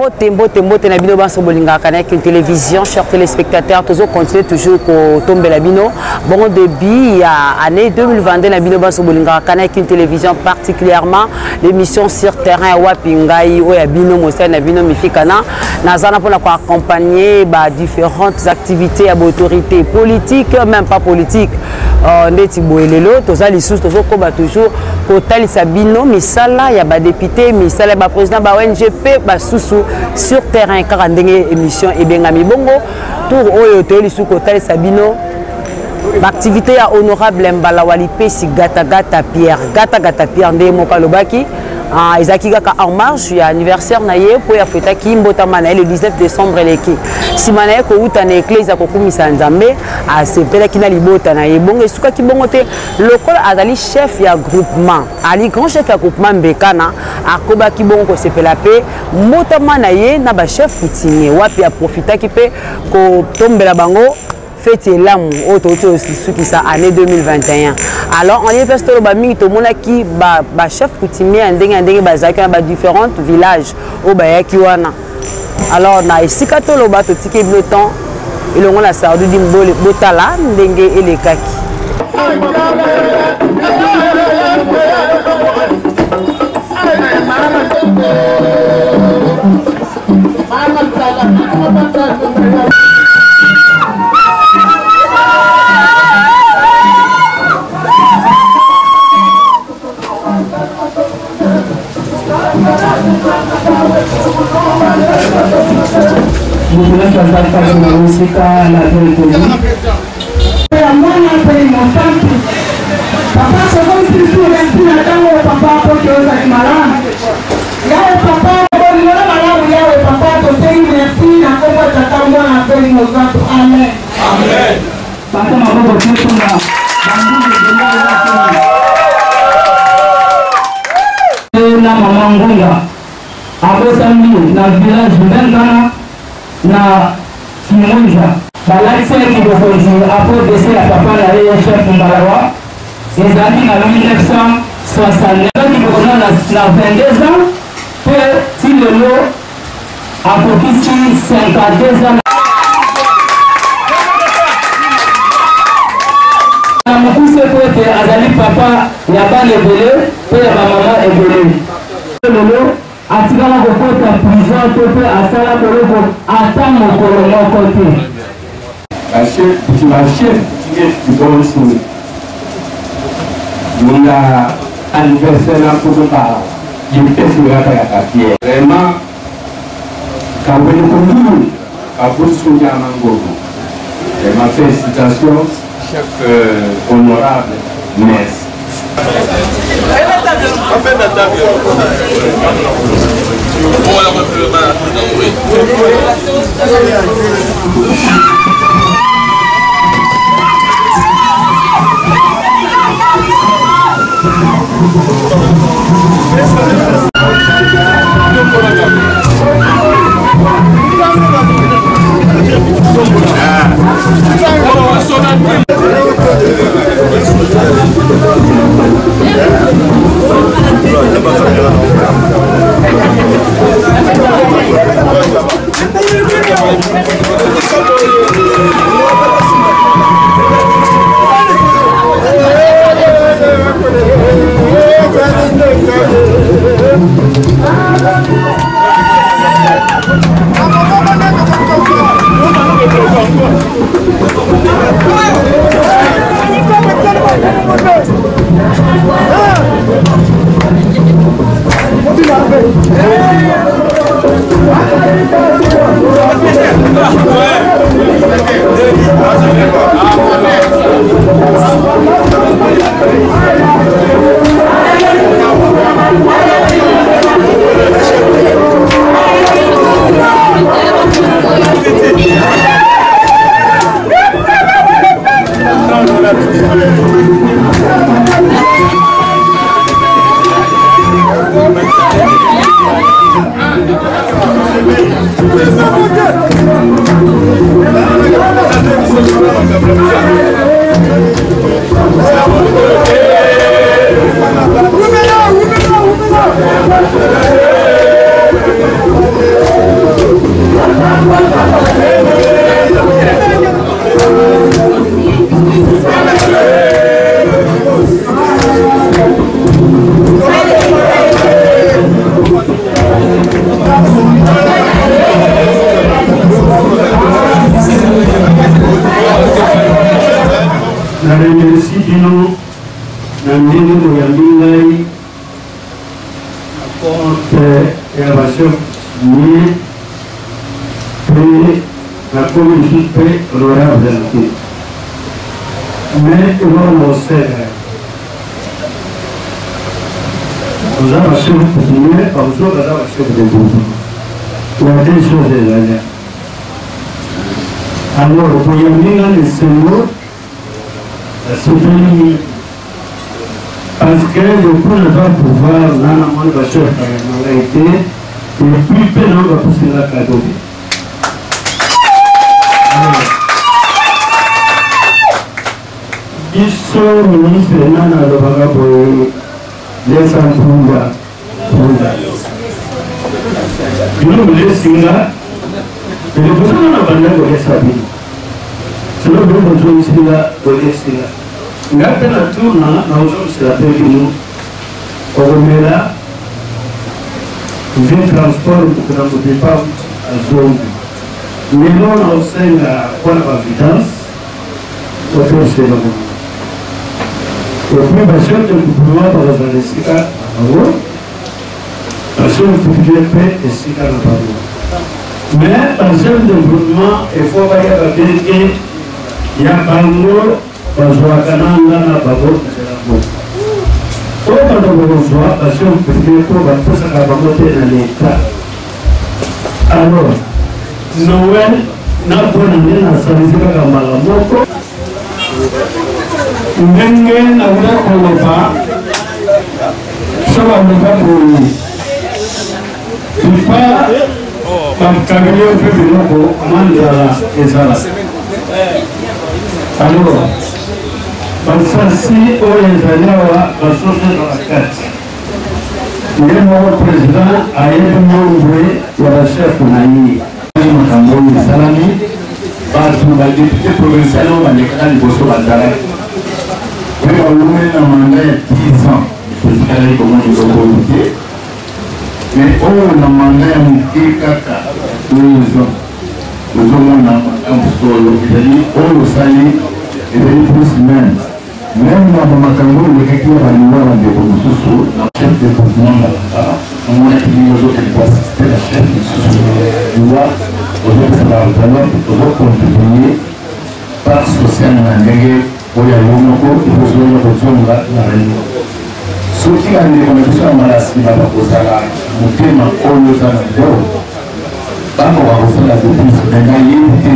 Mbote na bino banso bolinga avec une télévision, chers téléspectateurs, toujours continuer toujours pour tomber la bino. Bon début il y a année 2022 na bino banso bolinga avec une télévision, particulièrement l'émission sur terrain Wapingai ou ya bino mosa na bino mifikana nazana pour accompagner différentes activités à autorité politique, même pas politique. Ndeti boelelo toza lisusu tozokoba toujours kotali sabino misala ya ba député misala ba président ba ONGP ba susu sur terrain kaka ndenge émission ebengami bongo tour oyo to lisusu kotali sabino ba activité ya honorable Mbalawali pesi gata gata Pierre nde mokalobaki ezaki kaka en marche ya anniversaire na ye po ya feta ki mbotama na le 19 décembre eleki simana ye ko uta na église akokumisa nzambe asepelaki na libota na ye bongo esuka ki bongo te lokola azali chef ya groupement ali grand chef ya groupement mbekana akobaki bongo ko sepela pe mbotama na ye na ba chef coutumier wapi a profitaki pe ko tombela bango fête l'amour auto qui ça année 2021. Alors on est presque le bami to mona ki ba chef coutumier ndenge bazaka ba différents villages au bayaki wana. Alors na esika to lo ba to tike le temps et le la sardu di mbole botala ndenge elekaki. na village Mbengana na Kimonja balakisi qui bokonzi après décès ya papa na ye chef Mbalawa ezali na 1969 qui bokona na 22 ans pe ti lelo akokisi 52 ans na mokuse po ete azali papa ya bana ebele pe ya bamama ebele lelo atikala kokota prison to pe asala koloko ata mokolo moko te la chef qui donne son anniversaire na pour pas il fait sur la papier vraiment quand vous nous à vous soutenir mango vraiment félicitations chef honorable merci. Na remercie bino na ndenge boyambi ngai compte ya bachef nie mpe nakomi lisusu mpe honorable na te mais eloko na osele oza bachef coutumier bamosusu baza bachef de groupe ya deux choses ezali alors boyambi nga na esengo soutenu parce que le coup ne va pouvoir dans la moindre bachef a été et puis peu non va pousser la cadeau. Biso ministre nana le vagabo les ampunga punga. Nous les singa et le besoin n'a pas de les saber. C'est le besoin de singa de les singa. Ngape na tourna na uzuri pe bino ogomela vin transport kuna kutepa azongi meno na usenga kwa evidence auto sema ko kwa bashon de kuwa para zalesika awo bashon kufikia pe esika na babo mais bashon de mouvement il faut pas y avoir ya bango bazoakananga na bango nzelango oyo bato bokozwa basio mpeke po bapesaka bango te na leta alors noel napona nde nasalisi kaka mbala moko ndenge nakoki koloba so baloba boye ipa bakangeli yo mpe biloko manzala ezala alors basasi oyo ezali awa basoso na kati ye moko président ayebi membwe ya bachef na ye makambo oyo esalami bato badepute provincial oyo balekaka liboso bazalaki oyo balumeli na manda ya 10 ans tozikalaki komona eloko oyo te mais oyo na manda ya moke kaka 2 ans ozomona makambo solo ezali oyo osali ezali plus même na bamakambo elekaki ya balinga bandeko mosusu na chef de groupement balanga omonaki ndenge ozokende koasiste na chef mosusu liwa ozopesa baenveloppe ozocontribue part sociale na ndenge oyo yo moko ekozonga kozonga na réunion soki bandeko na biso ya malasi na bakozala motema oyo oza na ngo bakoka kosala depuis mais nayebi te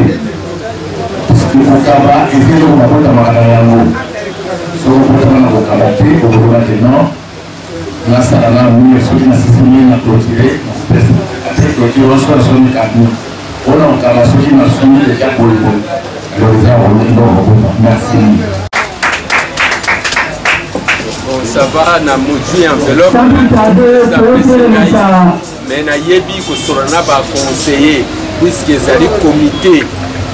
okaba ezeli kobakotamaka na yango soki okotama na kokaba te okoloba te non nasala na mie soki nasisimi na clotire ate clotire osoka somi kabu ona kokaba soki nasomi deja boyeboy eza olokokoma merci. Ça va na modi enveloppe mais nayebi kosolana baconseiller puisque ezali comité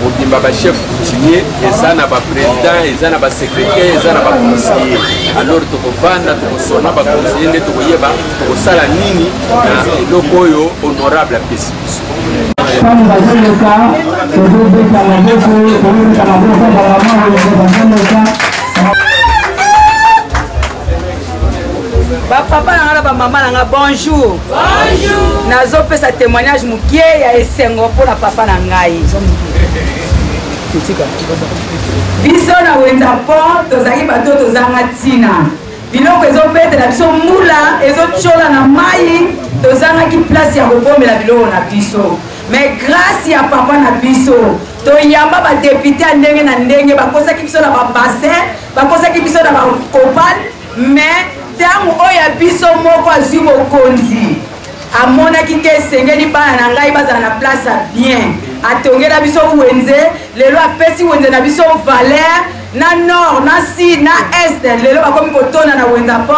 mobimba bachef coutumier eza na baprésident eza na basecrétaire eza na baconseiller alors tokovanda tokosona baconseiller nde tokoyeba tokosala nini na eloko oyo honorable apesi biso papa nanga na mama nanga bonjour. Bonjour. Nazopesa témoignage mukie ya esengo mpona papa na ngai. Biso na wenza po tozali bato tozanga ntina. Biloko ezobetela biso mbula ezochola na mai tozangaki place ya kobomela biloko na biso. Mais grâce ya papa na biso toyamba badepute ya ndenge na ndenge bakosaki biso na babassin bakosaki biso na bakopane mais tango oya biso moko azwi bokonzi amonaki ke esengeli bana na ngai bazala na place ya bien atongela biso wenze lelo apesi wenze na biso valeur na nord na sud na est lelo bakomi kotona na wenza po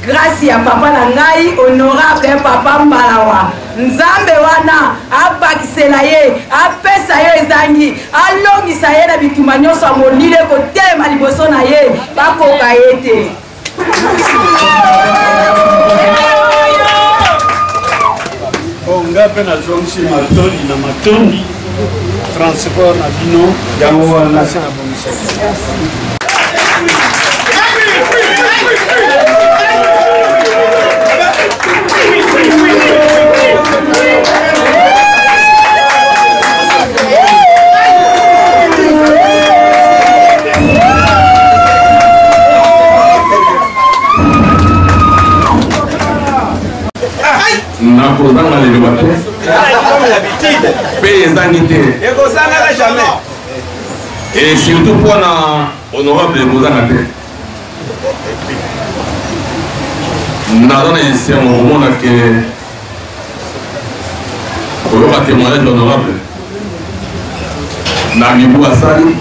grâce ya papa na ngai honorable papa Mbalawa nzambe wana abakisela ye apesa ye ezangi alongisa ye na bitumba nyonso ya molile kotelema liboso na ye bakoka ye te. pe nazongisi matondi na matondi transport na bino yango wana na bomisaki. nakozanga lelo bato mpe ezangi te et surtout mpona honorable ekozanga te naza na esengo komona ke koyoka témoignage honorable na mibu asali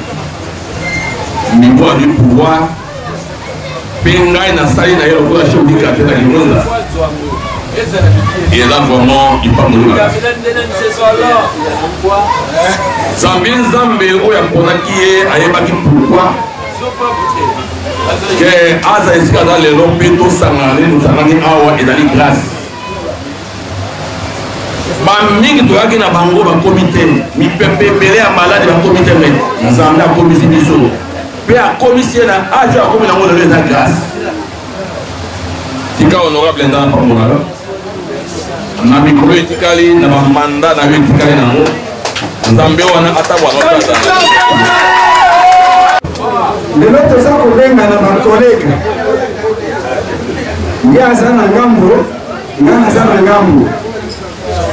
mibu adu pouvoir mpe ngai nasali na ye lokola chef du quartier na Kimonza. Et là vraiment il pas mourir. Zambin Zambé oya ponaki ye ayebaki pourquoi que aza esika dans les lots peto sangane nous sangani awa ezali grâce. Ba mingi toyaki na bango ba comité mi pepepele ya malade ba comité mais Nzambe a comité biso. Pe a comité na aja a comité na ngolo eza grâce. Tika honorable ndana pa mona. Na mikro etikali na bamanda na etikali nango Nzambe wana atabwa notata lelo toza kobenga na bakolege ye aza na ngambo nga naza na ngambo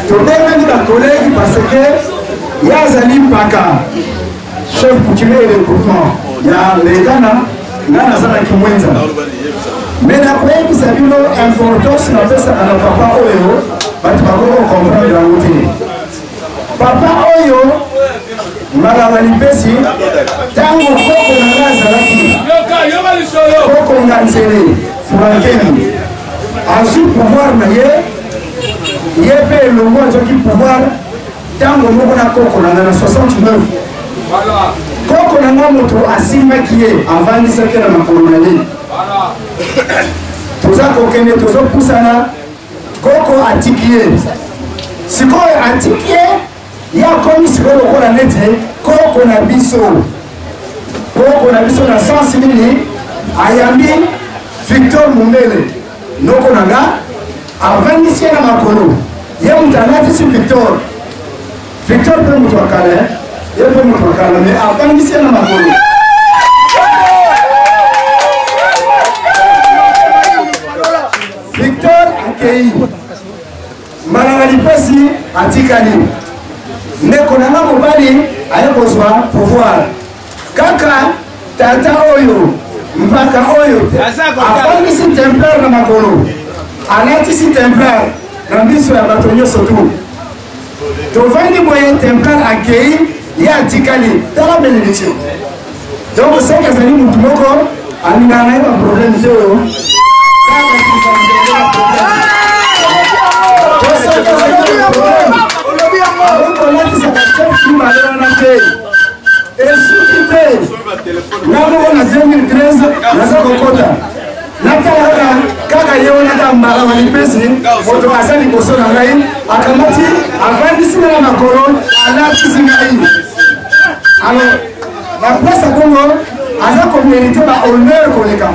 tobengani bakolege parce que ye azali mpaka chef coutumier de groupement ya legana nga naza na Kimwenza mais nakoyebisa bino importance napesaka na papa oyo bato bakoko comprendre yango te papa oyo mbala lipesi ntango koko na nga azalaki koko nganzele frankeni azwi pouvoir na ye ye mpe elongo azwaki pouvoir ntango moko na koko na nga na 69 koko na nga moto asimbaki ye avandisaki na makolo na ye toza kokende tozopusana koko atiki ye sikoyo atiki ye ye akomi sikoyo lokola neti koko na biso na sansi nini ayambi Victor Mumele noko na nga avandisi ye na makolo ye moto alatisi Victor mpe moto akala ye mpe moto akala me avandisi ye na makolo Victor akei mbala lipesi atikali ndeko na nga mobali aye kozwa pouvoir kaka tata oyo mpaka oyo afandisi templare na makolo alatisi templare na biso ya bato nyonso tu tovandi boye templare akei ye atikali tala bénédiction donc soki azali motu moko alingaka na ye baproblème te oyo esuki te namoko na 2013 naza kokota natalaka kaka ye wana mbala malipesi moto aza liboso na ngai akamati avandisi na makolo alatisi ngai alors na place kongo aza komérite bahonneur koleka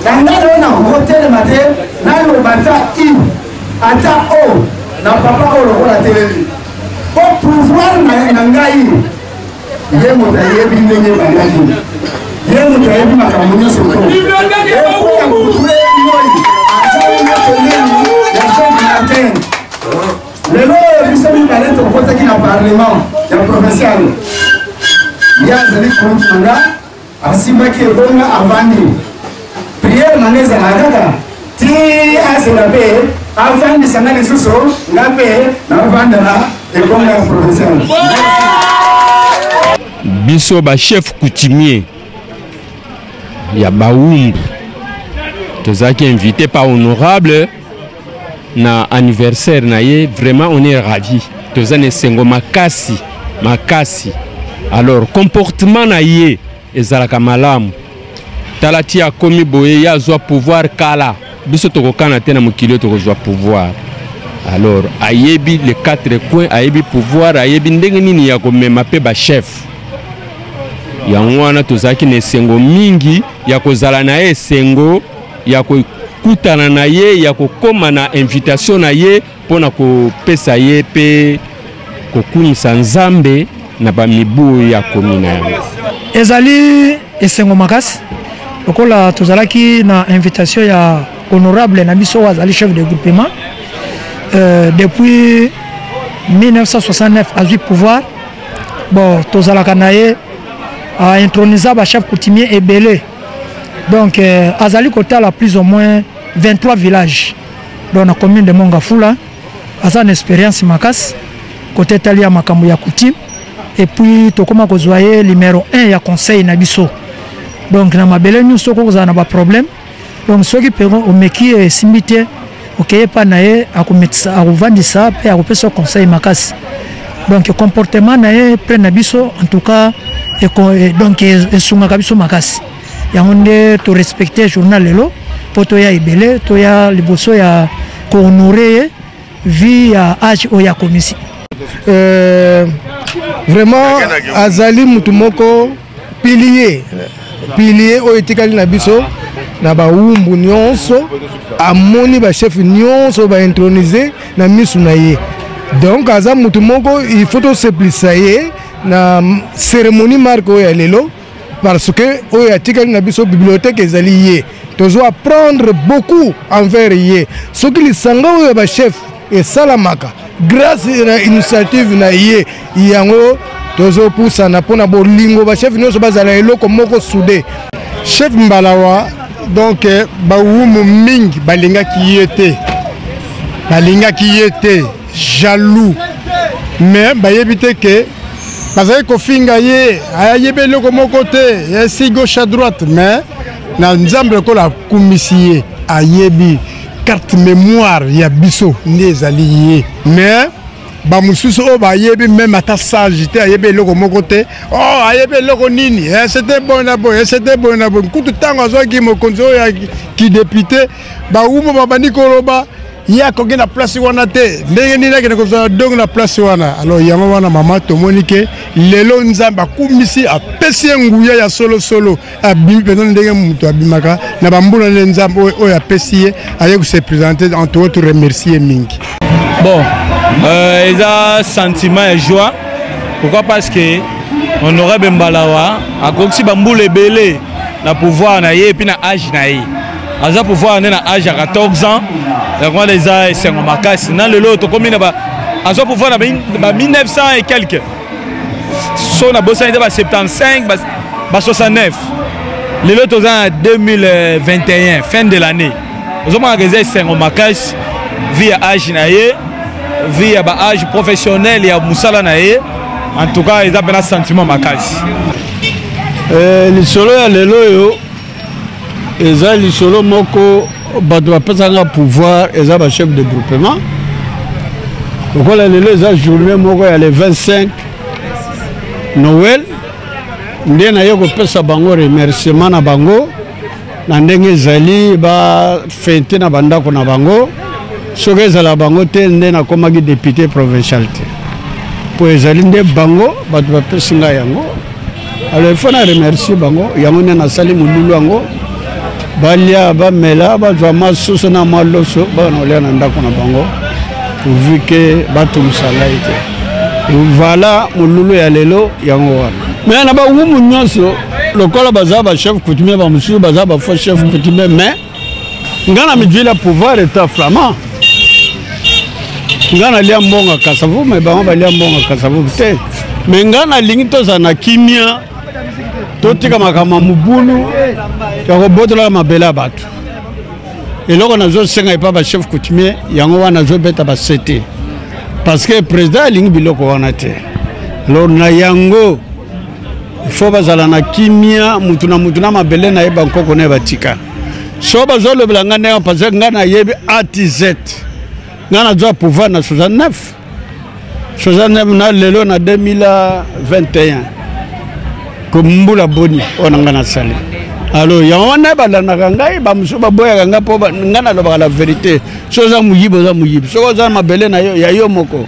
na ngai oyo na kotelema te naloba ata o na papa oyo lokola telemi po pouvoir na ngai ye moto ayebi ndenge bandaki ye moto ayebi makambo nyonso to ekoya kutu eyoi azaonatoneni ya chef matin lelo oyo biso mibale tokotaki na parlement ya provincial ye azali compte na nga asimbaki ebonga avandi priere na nga ezalaka kaka ti asela mpe afandisa nga lisusu nga mpe navandela ebonga ya provincial biso ba chef coutumier ya Baoumbu tozaki invité par honorable na anniversaire na ye vraiment on est ravis tozane sengo makasi alors comportement na ye ezalaka malamu talati akomi boye ya zwa pouvoir kala biso tokokana te na mokili tokozwa pouvoir Alors ayebi les 4 coins, ayebi pouvoir, ayebi ndenge nini ya komema pe ba chef. Yango wana tozaki ne sengo mingi ya kozala na ye sengo ya kokutana na ye ya kokoma na invitation na ye pona kopesa ye pe kokumisa nzambe na bamibu ya komina yango. Ezali esengo makasi lokola tozalaki na invitation ya honorable na biso azali chef de groupement depuis 1969 azui pouvoir bon tozalaka na ye a intronisé ba chef coutumier ebele donc azali kotala plus ou moins 23 villages dans la commune de Mongafula asa une expérience makasi côté talia makambo ya coutume et puis tokoma kozwaye numéro 1 ya conseil na biso donc na mabele nyuso ko za na ba problème donc soki pego o meki simité OK pa na ye akometsa akuvandisa pe akopesa conseil makasi donc comportement na ye pre na biso en tout cas et donc esunga kabiso makasi yango nde to respecter journal lelo poto ya ibele to ya liboso ya ko honorer vie ya age o ya komisi vraiment azali mutu moko pilier o etikali na biso na ba umbu nyonso amoni ba chef nyonso ba introniser na misu na ye donc aza mutu moko il faut to seplisa ye na cérémonie marque ya lelo parce que o etikali na biso bibliothèque ezali ye tozo apprendre beaucoup envers ye soki lisanga o ba chef et salamaka grâce à l'initiative na ye yango tozo poussa na pona bolingo ba chef nyonso bazala eloko moko soudé chef Mbalawa donc ba wumu mingi balingaki yete jaloux mais ba yebite que bazali kofinga ye ayebe eloko moko te ya si gauche à droite mais na nzambe ko la kumisiye ayebi carte mémoire ya biso ndezali ye mais ba mususu o ba yebi même ata sagité ayebe eloko moko te oh ayebe eloko nini c'était bon na bon c'était bon na bon kutu tango azoki mokonzo ya ki député ba umo babani koloba ya ko na place wana te ndenge nini na ko donc na place wana alors yango wana mama to monike lelo nzamba kumisi apesi nguya ya solo abimi pendant ndenge muto abimaka na bambula nzamba o ya pesi aye ko se présenter en tout remercier mingi bon il a sentiment et joie pourquoi parce que honorable Mbalawa a koksi bambula belé na pouvoir na ye puis na âge na ye aza pouvoir na âge à 14 ans donc les a c'est un makasi dans le lot comme il ba aza pouvoir na 1900 et quelques son a bossé dans 75 ba 69 le lot en 2021 fin de l'année nous avons organisé c'est un makasi via âge na ye via ba âge professionnel ya musala na ye en tout cas ils a un sentiment makasi le solo ya lelo yo eza le solo moko bato bapesanga pouvoir eza ba chef de groupement lokola lelo eza journée moko ya le 25 Noël nde na ye kopesa bango remerciement na bango na ndenge ezali bafete na bandako na bango soki ezala bango te nde nakomaki député provincial te po ezali nde bango bato bapesi ngai yango alors il faut na remercier bango yango nde nasali molulu yango balia bamela bazwa masusu na maloso banaolia na ndako na bango pourvu ke batumisa ngai te voilà molulu ya lelo yango wana mais na bawumu nyonso lokola baza bachef coutumier bamosusu baza bafo chef coutumier mais nga na midwile ya pouvoir eta flamand nga nalia mbonga kasavu mais bango balia mbonga kasavu te mais nga nalingi tozala na kimia totika makambo mubulu ya kobotola mabele ya bato eloko nazosenga epa bachef coutumier yango wana nazobeta basete parce que président alingi biloko wana te alors na yango il faut bazala na kimia mutu na mabele na yeba nkoko na batika so bazolobela nga ndenge parce que nga na yebi ATZ nga nazwa pouvoir na 69 na lelo na 2021 comme mbula boni on nga na sali alors yango na balandaka ngai bamosusu baboyaka ngai mpo ngai nalobaka la vérité so oza moyibi oza moyibi soki oza mabele na yo ya yo moko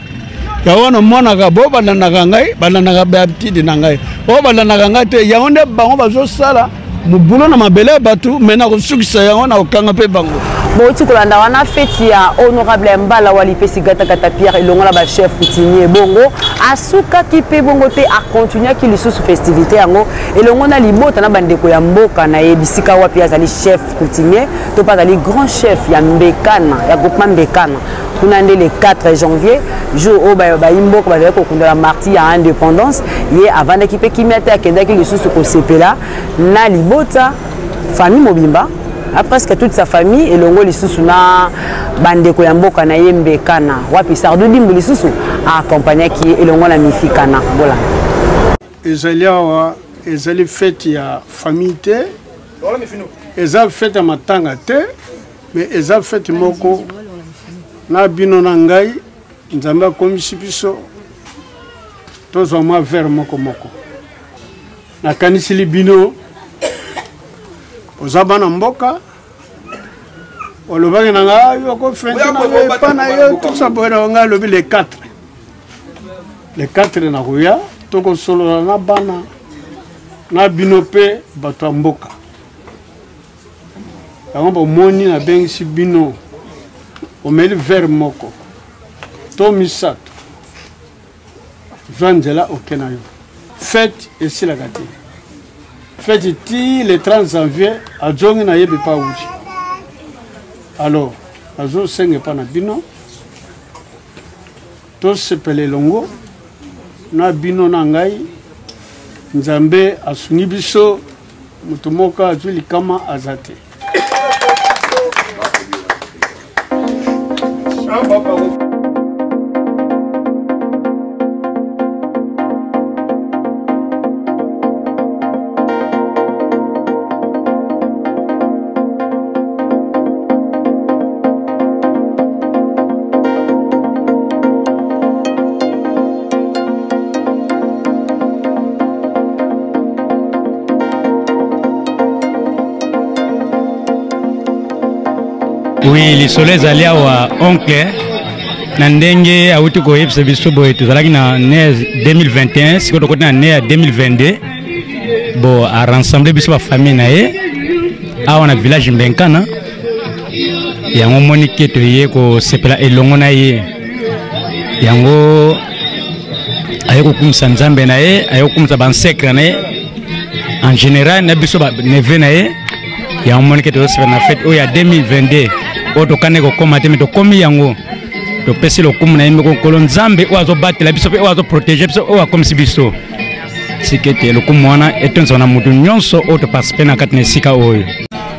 yango namonaka bo balandaka ngai balandaka beatide na ngai oyo balandaka ngai te yango nde bango bazosala mobulo na mabele ya bato me nakosukisa yango na kokanga mpe bango boti kolanda wana feti ya honorable Mbala wali pesi gata Pierre elongola ba chef coutumier bongo asukaki pe bongo te a continuer ki lisusu festivité yango elongona libota na bandeko ya mboka na yebisika wapi azali chef coutumier to pas ali grand chef ya Mbekana ya groupement Mbekana kuna nde le 4 janvier jour au ba imboka ba ko kundela marti ya indépendance ye avant ki pe kimete akenda ki lisusu ko sepela na libota famille Mobimba a presque toute sa famille et longo lisusu na bandeko ya mboka na Mbekana wapi Sardou Dimbu lisusu a accompagner qui et longo na mifikana bola ezali fête ya famille te ezali fête ya matanga te mais ezali fête moko na bino na ngai nzambe akomisi biso tozwa mwa verre moko nakanisili bino oza bana mboka olobaki na nga yoko fente na epa na yo tosaboyena nga alobi le 4 nakoya tokosolola na bana na bino mpe bato ya mboka yango bomoni nabengisi bino omeli verre moko to misato zwa nzela oke na yo fete esilaka te fête ti le 30 janvier a jongi na yebi pa uji alors azo senge pa na bino to sepele longo na bino na ngai nzambe asuni biso mutu moko azwi likama azate Oui, les soleils allaient à oncle. Nandenge a outu ko yebse biso boy to zalaki na né 2021 siko ko na né 2022 bo a rassembler biso ba famille na ye a na village Mbekana yango monike to ye ko sepela elongo na ye yango ayeko kumsa nzambe na ye ayeko kumsa ban secret na ye en général na biso ba neve na ye yango monike to sepela na fête o ya 2022 oto kaneko koma te to komi yango to pesi lo kumu na yimeko kolo nzambe o azo batela biso pe o azo protéger biso o akomisi biso sikete lo kumu wana etonzo na mutu nyonso oto participer na katne sika oyo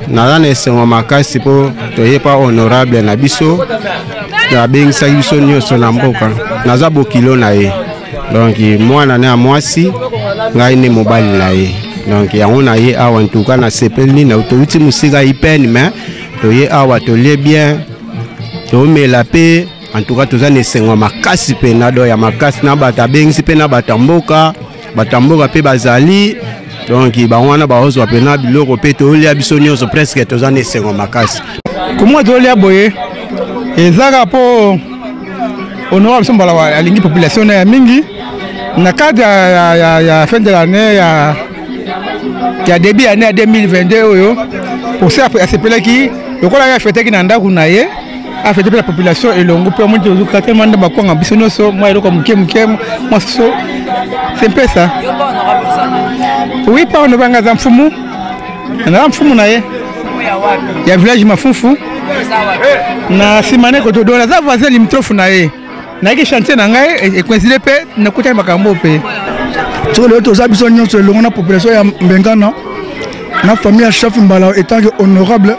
naza na esengo makasi po toyepa honorable na biso abengisa biso nyonso na mboka naza bokilo na ye donc mwana na mwasi ngai ne mobali na ye donc yango na ye awa ntuka na sepeli na touti musika ipeni mais toye awa tolie bien tomela pe en tout cas toza nesengo makasi pe na do ya makasi na bata bengisi pe na batamboka pe bazali donc bawana baozwa pe na biloko pe tolia biso nyonso presque toza nesengo makasi comment tolia boye ezaka po honorable Mbala wa alingi population ya mingi na cadre ya fin de l'année ya début année 2022 oyo pour ça appeler qui le quoi a fêté qui nanda kunaye a fêté la population et longo pe mo to ka tellement de bakonga bisono so moi comme mukem moi so c'est un peu ça oui pas on va ngazam fumu na mfumu naye ya village mafufu na simane ko to do na za voisin limtrofu naye na ki chantier na ngai e coïncider pe na kota makambo pe to le to za biso nyonso longo na population ya Mbekana na famille chef Mbala étant honorable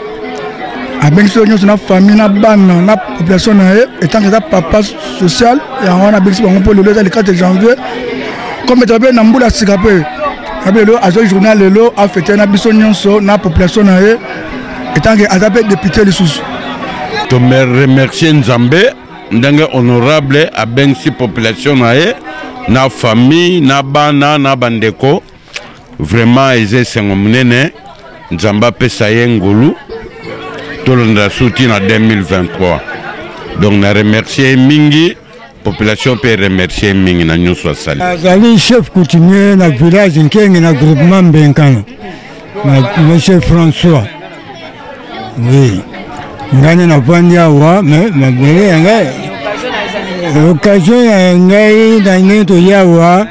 a benso nyonso na famille na bana na population na étant que papa social et on a benso bango pour le 4 janvier comme tu na mbula sikape abelo azo journal lelo a fêté na biso nyonso na population na étant que azape député le sous to me remercier Nzambe ndenge honorable a bensi population na famille na bana na bandeko vraiment eze sengo munene nzamba pesa ye ngolu tolonda soutien en 2023 donc na remercier mingi population peut remercier mingi na nyonso asali azali chef coutumier na village nkenge na groupement Mbenkana na monsieur François oui ngane na pandi awa mais mabele ngai occasion ya ngai na ngai to yawa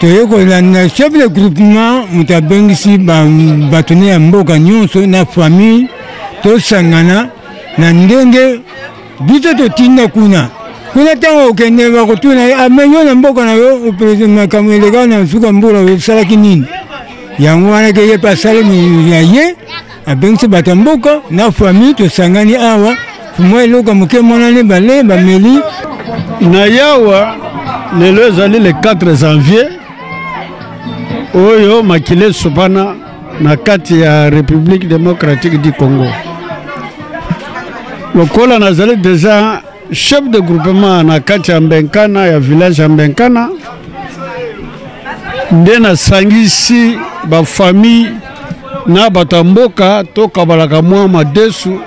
na chef de groupement mutabengisi batone ya mboka nyonso na famille tosangana na ndenge biso totinda kuna ntango okende bakotuna amenyo na mboka na yo makambo eleka na suka mbula osalaki nini yango wana ke ye mpe asali ya ye abengisi bato ya mboka na famille tosangani awa fumwa eloko moke monani bale bameli na yawa lelo ezali le 4 janvier oyo makile sopana na kati ya République démocratique du Congo lokola nazali déjà chef de groupement na kati ya Mbenkana ya village ya Mbenkana nde nasangisi bafamille na bato mboka tokabalaka mwa madesu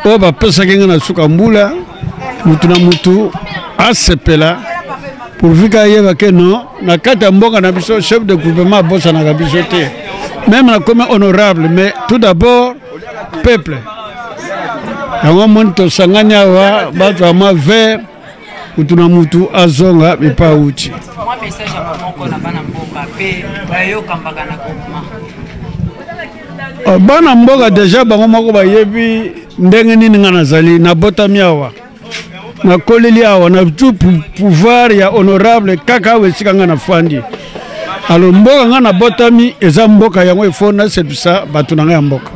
oyo bapesaki nga na suka mbula mutu na mutu asepela pourvu kayeba ke non na kati ya mboka na biso chef de groupement abosanaka biso te même na comme honorable mais tout d'abord peuple yango moni tosangani awa bato ama vert mutu na mutu azonga mipa uti bana mboka deja bango moko bayebi ndenge nini nga nazali nabotami awa nakoleli awa na tout pouvoir ya honorable kaka awa esika nga na fandi alo mboka nga nabotami eza mboka yango efo nasepisa bato na nga ya mboka.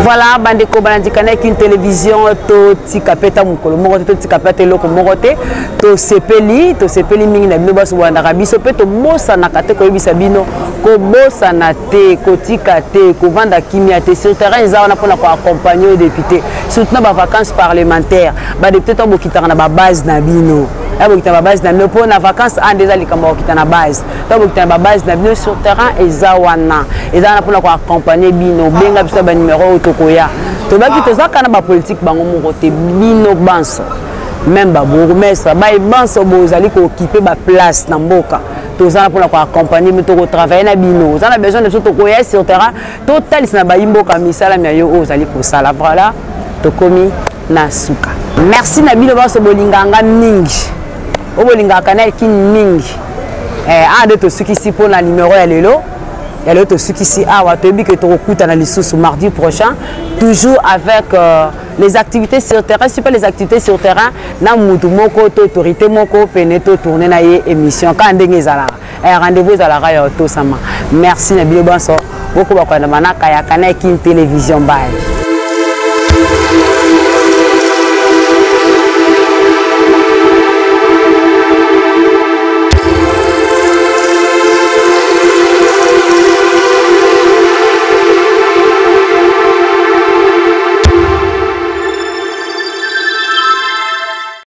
Voilà, bandeko banandikana avec une télévision to tikapeta mukolo moko to tikapeta loko moko te to sepeli mingi na bino baso banda kabiso pe to bosa na kate ko yebisa bino ko bosa na te ko tika te ko vanda kimia te sur terrain za on a pour accompagner les députés surtout na ba vacances parlementaires ba député to bokitana ba base na bino abokitana ba base na no pour na vacances en déjà likamba okitana base to bokitana ba base na bino sur terrain eza wana eza na pour accompagner bino benga biso ba numéro tokoya to baki tozaka na ba politique bango moko te bino banso même ba bourgmestre ba banso bozali ko occuper ba place na mboka tozana pour accompagner mais to travailler na bino on a besoin de tout tokoya sur terrain total na ba imboka misala mi yo ozali ko sala voilà tokomi na suka merci na bino banso bolinganga mingi o bolingaka na kin mingi de to suki si pour na numéro ya lelo. Il y a l'autre ici à Watobi que tu recoutes à l'issue mardi prochain, toujours avec les activités sur terrain, super les activités sur terrain, na mutu moko autorité moko peneto tourner na émission quand ndengezala. Rendez-vous à la radio to sama. Merci na bilo banso. Beaucoup bakwana manaka ya kana kin télévision bye.